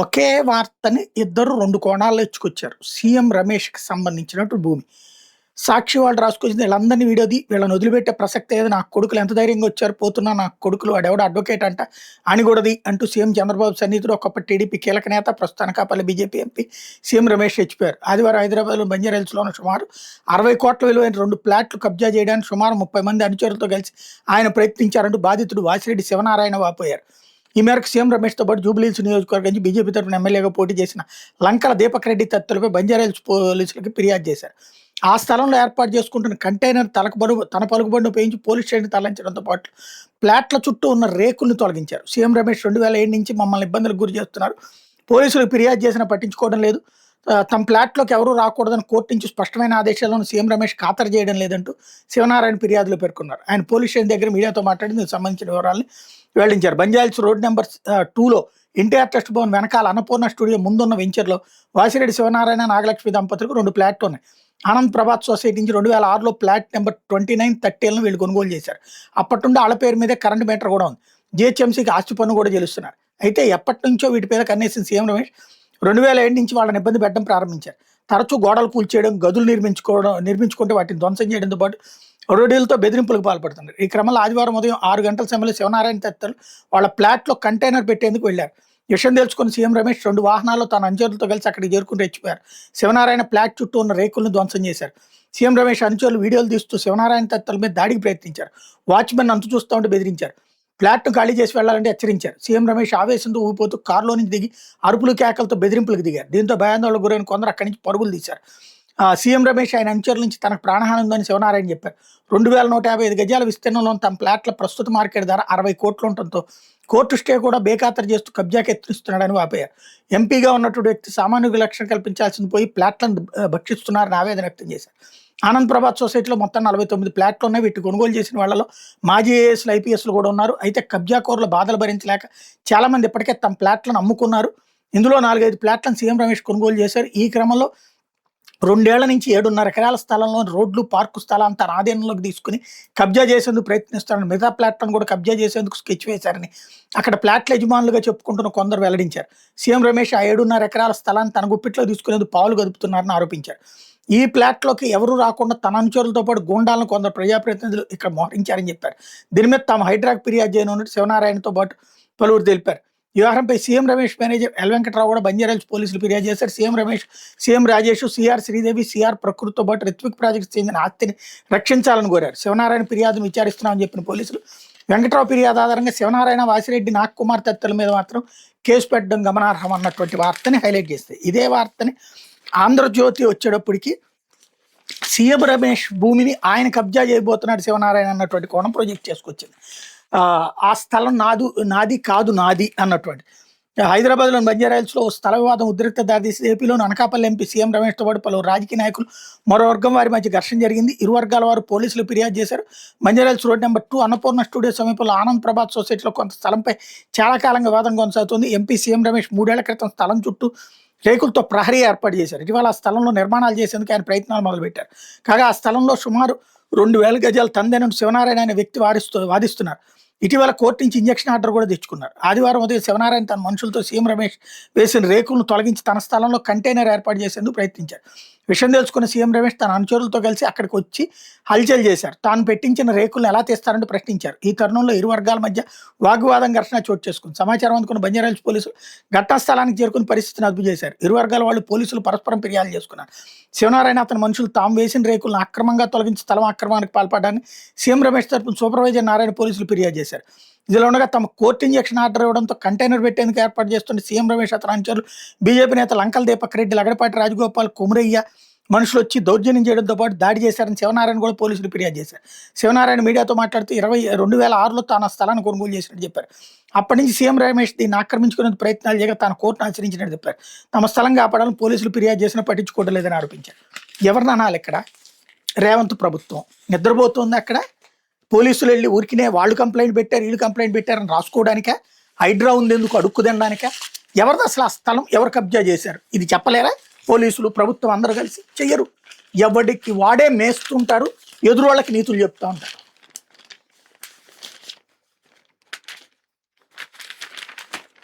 ఒకే వార్తని ఇద్దరు 2 కోణాల్లో ఇచ్చుకొచ్చారు. సీఎం రమేష్‌కి సంబంధించినట్టు భూమి. సాక్షి వాళ్ళు రాసుకొచ్చింది వీళ్ళందరిని వీడియోది వీళ్ళని వదిలిపెట్టే ప్రసక్తే లేదు. నా కొడుకులు ఎంత ధైర్యంగా వచ్చారు పోతున్నా నా కొడుకులు వాడెవడో అడ్వకేట్ అంట అణిగూడది అంటూ సీఎం చంద్రబాబు సన్నిహితుడు ఒకప్పటి టీడీపీ కీలక నేత ప్రస్తుత Anakapalli BJP MP CM Ramesh చచ్చిపోయారు. ఆదివారం హైదరాబాద్‌లో బంజారాహిల్స్‌లోని సుమారు 60 కోట్ల విలువైన 2 ఫ్లాట్లు కబ్జా చేయడానికి సుమారు 30 మంది అనుచరులతో కలిసి ఆయన ప్రయత్నించారంటూ బాధితుడు వాసిరెడ్డి శివనారాయణ వాపోయారు. ఈ మేరకు సీఎం రమేష్‌తో పాటు జూబ్లీహిల్స్ నియోజకవర్గం నుంచి బీజేపీ తరఫున ఎమ్మెల్యేగా పోటీ చేసిన లంకల దీపక్ రెడ్డి తదితరులపై బంజారాహిల్స్ పోలీసులకు ఫిర్యాదు చేశారు. ఆ స్థలంలో ఏర్పాటు చేసుకుంటున్న కంటైనర్ తన పలుకుబడిని ఉపయోగించి పోలీస్ స్టేషన్‌కి తరలించడంతో పాటు ఫ్లాట్ల చుట్టూ ఉన్న రేకుల్ని తొలగించారు. సీఎం రమేష్ 2007 నుంచి మమ్మల్ని ఇబ్బందులకు గురి చేస్తున్నారు. పోలీసులకు ఫిర్యాదు చేసినా పట్టించుకోవడం లేదు. తమ ఫ్లాట్‌లోకి ఎవరూ రాకూడదని కోర్టు నుంచి స్పష్టమైన ఆదేశాలను సీఎం రమేష్ ఖాతరు చేయడం లేదంటూ శివనారాయణ ఫిర్యాదులో పేర్కొన్నారు. ఆయన పోలీస్ స్టేషన్ దగ్గర మీడియాతో మాట్లాడి దీనికి సంబంధించిన వివరాలను వెల్లడించారు. బంజారాహిల్స్ రోడ్ నెంబర్ 2లో ఎన్టీఆర్ ట్రస్ట్ భవన్ వెనకాల అన్నపూర్ణ స్టూడియో ముందున్న వెంచర్లో వాసిరెడ్డి శివనారాయణ నాగలక్ష్మి దంపతులకు 2 ఫ్లాట్లు ఉన్నాయి. ఆనంద్ ప్రభాత్ సొసైటీ నుంచి 2006లో ఫ్లాట్ నెంబర్ 29, 30లను వీళ్ళు కొనుగోలు చేశారు. అప్పటి నుండి వాళ్ళ పేరు మీదే కరెంట్ మీటర్ కూడా ఉంది. జీహెచ్ఎంసీకి ఆస్తి పన్ను కూడా చెల్లిస్తున్నారు. అయితే ఎప్పటి నుంచో వీటి మీద కన్నేసిన సీఎం రమేష్ 2007 నుంచి వాళ్ళని ఇబ్బంది పెట్టడం ప్రారంభించారు. తరచూ గోడలు కూల్చేయడం, గదులు నిర్మించుకుంటే వాటిని ధ్వంసం చేయడంతో పాటు రౌడీలతో బెదిరింపులకు పాల్పడుతున్నారు. ఈ క్రమంలో ఆదివారం ఉదయం 6 గంటల సమయంలో శివనారాయణ తదితరులు వాళ్ళ ఫ్లాట్లో కంటైనర్ పెట్టేందుకు వెళ్లారు. విషయం తెలుసుకున్న సీఎం రమేష్ 2 వాహనాల్లో తన అనుచరులతో కలిసి అక్కడికి చేరుకుని రెచ్చిపోయారు. శివనారాయణ ఫ్లాట్ చుట్టూ ఉన్న రేకులను ధ్వంసం చేశారు. సీఎం రమేష్ అనుచరులు వీడియోలు తీస్తూ శివనారాయణ తదితరుల మీద దాడికి ప్రయత్నించారు. వాచ్మెన్ అంతు చూస్తూ ఉంటే బెదిరించారు. ఫ్లాట్ను ఖాళీ చేసి వెళ్లాలంటే హెచ్చరించారు. సీఎం రమేష్ ఆవేశంతో ఊగిపోతూ కారులో నుంచి దిగి అరుపులు కేకలతో బెదిరింపులకు దిగారు. దీంతో భయాందోళనకు గురైన కొందరు అక్కడి నుంచి పరుగులు తీశారు. సీఎం రమేష్ ఆయన అనుచరుల నుంచి తనకు ప్రాణహాని ఉందని శివనారాయణ చెప్పారు. 2155 గజాల విస్తీర్ణంలో తమ ఫ్లాట్ల ప్రస్తుత మార్కెట్ ధర 60 కోట్లు ఉండటంతో కోర్టు స్టే కూడా బేఖాతరు చేస్తూ కబ్జాకి ఎత్తిస్తున్నాడని వాపోయారు. ఎంపీగా ఉన్నటువంటి వ్యక్తి సామాన్యులకు రక్షణ కల్పించాల్సింది పోయి ఫ్లాట్లను భక్షిస్తున్నారని ఆవేదన వ్యక్తం చేశారు. ఆనంద్ ప్రభాత్ సొసైటీలో మొత్తం 49 ఫ్లాట్లు ఉన్నాయి. వీటిని కొనుగోలు చేసిన వాళ్ళలో మాజీ ఏఎస్లు, ఐపీఎస్లు కూడా ఉన్నారు. అయితే కబ్జాకోరుల బాధలు భరించలేక చాలా మంది ఇప్పటికే తమ ఫ్లాట్లను అమ్ముకున్నారు. ఇందులో 4-5 ఫ్లాట్లను సీఎం రమేష్ కొనుగోలు చేశారు. ఈ క్రమంలో 2 ఏళ్ల నుంచి 7.5 ఎకరాల స్థలంలో రోడ్లు, పార్కు స్థలాన్ని తన ఆధీనంలోకి తీసుకుని కబ్జా చేసేందుకు ప్రయత్నిస్తారని, మిగతా ఫ్లాట్లను కూడా కబ్జా చేసేందుకు స్కెచ్ వేశారని అక్కడ ఫ్లాట్ల యజమానులుగా చెప్పుకుంటున్న కొందరు వెల్లడించారు. సీఎం రమేష్ ఆ 7.5 ఎకరాల స్థలాన్ని తన గుప్పిట్లో తీసుకునేందుకు పావులు గదుపుతున్నారని ఆరోపించారు. ఈ ఫ్లాట్లోకి ఎవరూ రాకుండా తన అనుచరులతో పాటు గూండాలను కొందరు ప్రజాప్రతినిధులు ఇక్కడ మోహరించారని చెప్పారు. దీని మీద తాము హైడ్రాక్ ఫిర్యాదు చేయనున్నట్టు శివనారాయణతో పాటు పలువురు తెలిపారు. ఈ వ్యవహారంపై CM Ramesh manager L Venkatarao కూడా బంజారాహిల్స్ పోలీసులు ఫిర్యాదు చేశారు. CM Ramesh, CM Rajesh, CR Sridevi, CR ప్రకృతితో పాటు రిత్విక్ ప్రాజెక్ట్స్ చెందిన ఆస్తిని రక్షించాలని కోరారు. శివనారాయణ ఫిర్యాదును విచారిస్తున్నామని చెప్పిన పోలీసులు వెంకటరావు ఫిర్యాదు ఆధారంగా శివనారాయణ, వాసిరెడ్డి, నాగకుమార్ తదితరుల మీద మాత్రం కేసు పెట్టడం గమనార్హం అన్నటువంటి వార్తని హైలైట్ చేస్తాయి. ఇదే వార్తని ఆంధ్రజ్యోతి వచ్చేటప్పటికి సీఎం రమేష్ భూమిని ఆయన కబ్జా చేయబోతున్నాడు శివనారాయణ అన్నటువంటి కోణం ప్రొజెక్ట్ చేసుకొచ్చింది. ఆ స్థలం నాది కాదు నాది అన్నటువంటి హైదరాబాద్లోని బంజారాహిల్స్లో స్థల వివాదం ఉద్రిక్త దారితీసి ఏపీలోని అనకాపల్లి ఎంపీ సీఎం రమేష్తో పాటు పలువురు రాజకీయ నాయకులు, మరో వర్గం వారి మధ్య ఘర్షణ జరిగింది. ఇరు వర్గాల వారు పోలీసులు ఫిర్యాదు చేశారు. Banjara Hills road number 2 Annapurna studio సమీపంలో ఆనంద్ ప్రభాత్ సొసైటీలో కొంత స్థలంపై చాలా కాలంగా వివాదం కొనసాగుతుంది. ఎంపీ సీఎం రమేష్ 3 ఏళ్ల క్రితం స్థలం చుట్టూ రేకులతో ప్రహరీ ఏర్పాటు చేశారు. ఇటీవల ఆ స్థలంలో నిర్మాణాలు చేసేందుకు ఆయన ప్రయత్నాలు మొదలుపెట్టారు. కాగా ఆ స్థలంలో సుమారు 2000 గజాలు తందేనని శివనారాయణ అనే వ్యక్తి వాదిస్తున్నారు. ఇటీవల కోర్టు నుంచి ఇంజక్షన్ ఆర్డర్ కూడా తెచ్చుకున్నారు. ఆదివారం ఉదయం శివనారాయణ తన మనుషులతో సీఎం రమేష్ వేసిన రేకులను తొలగించి తన స్థలంలో కంటైనర్ ఏర్పాటు చేసేందుకు ప్రయత్నించారు. విషయం తెలుసుకున్న సీఎం రమేష్ తన అనుచరులతో కలిసి అక్కడికి వచ్చి హల్చల్ చేశారు. తాను పెట్టించిన రేకులను ఎలా తీస్తారంటూ ప్రశ్నించారు. ఈ తరుణంలో ఇరు వర్గాల మధ్య వాగ్వాదం, ఘర్షణ చోటు చేసుకుంది. సమాచారం అందుకున్న బంజారాహిల్స్ పోలీసులు ఘటనా స్థలానికి చేరుకుని పరిస్థితిని అదుపు చేశారు. ఇరు వర్గాల వాళ్ళు పోలీసులు పరస్పరం ఫిర్యాదు చేసుకున్నారు. శివనారాయణ అతని మనుషులు తాము వేసిన రేకులను అక్రమంగా తొలగించి స్థలం ఆక్రమణకు పాల్పడ్డాన్ని సీఎం రమేష్ తరపున సూపర్వైజర్ నారాయణ పోలీసులు ఫిర్యాదు చేశారు. ఇదిలో ఉండగా తమ కోర్టు ఇంజక్షన్ ఆర్డర్ ఇవ్వడంతో కంటైనర్ పెట్టేందుకు ఏర్పాటు చేస్తున్న సీఎం రమేష్ అతని అనుచరులు బీజేపీ నేత లంకల దీపక్ రెడ్డి, లగడపాటి రాజగోపాల్, కుమరయ్య మనుషులు వచ్చి దౌర్జన్యం చేయడంతో పాటు దాడి చేశారని శివనారాయణ కూడా పోలీసులు ఫిర్యాదు చేశారు. శివనారాయణ మీడియాతో మాట్లాడుతూ 2006లో తాను స్థలాన్ని కొనుగోలు చేసినట్టు చెప్పారు. అప్పటి నుంచి సీఎం రమేష్ దీన్ని ఆక్రమించుకునేందుకు ప్రయత్నాలు చేయగా తాను కోర్టును ఆచరించినట్టు చెప్పారు. తమ స్థలం కాపాడాలని పోలీసులు ఫిర్యాదు చేసినా పట్టించుకోవడం లేదని ఆరోపించారు. ఎవరిని అనాలి ఇక్కడ? రేవంత్ ప్రభుత్వం నిద్రపోతుంది. అక్కడ పోలీసులు వెళ్ళి ఊరికినే వాళ్ళు కంప్లైంట్ పెట్టారు, వీళ్ళు కంప్లైంట్ పెట్టారని రాసుకోవడానికా? హైడ్రా ఉంది ఎందుకు అడుక్కు తినడానికా? ఎవరిది అసలు ఆ స్థలం? ఎవరు కబ్జా చేశారు? ఇది చెప్పలేరా? పోలీసులు, ప్రభుత్వం అందరూ కలిసి చెయ్యరు. ఎవడికి వాడే మేస్తుంటారు, ఎదురు వాళ్ళకి నీతులు చెప్తూ ఉంటారు.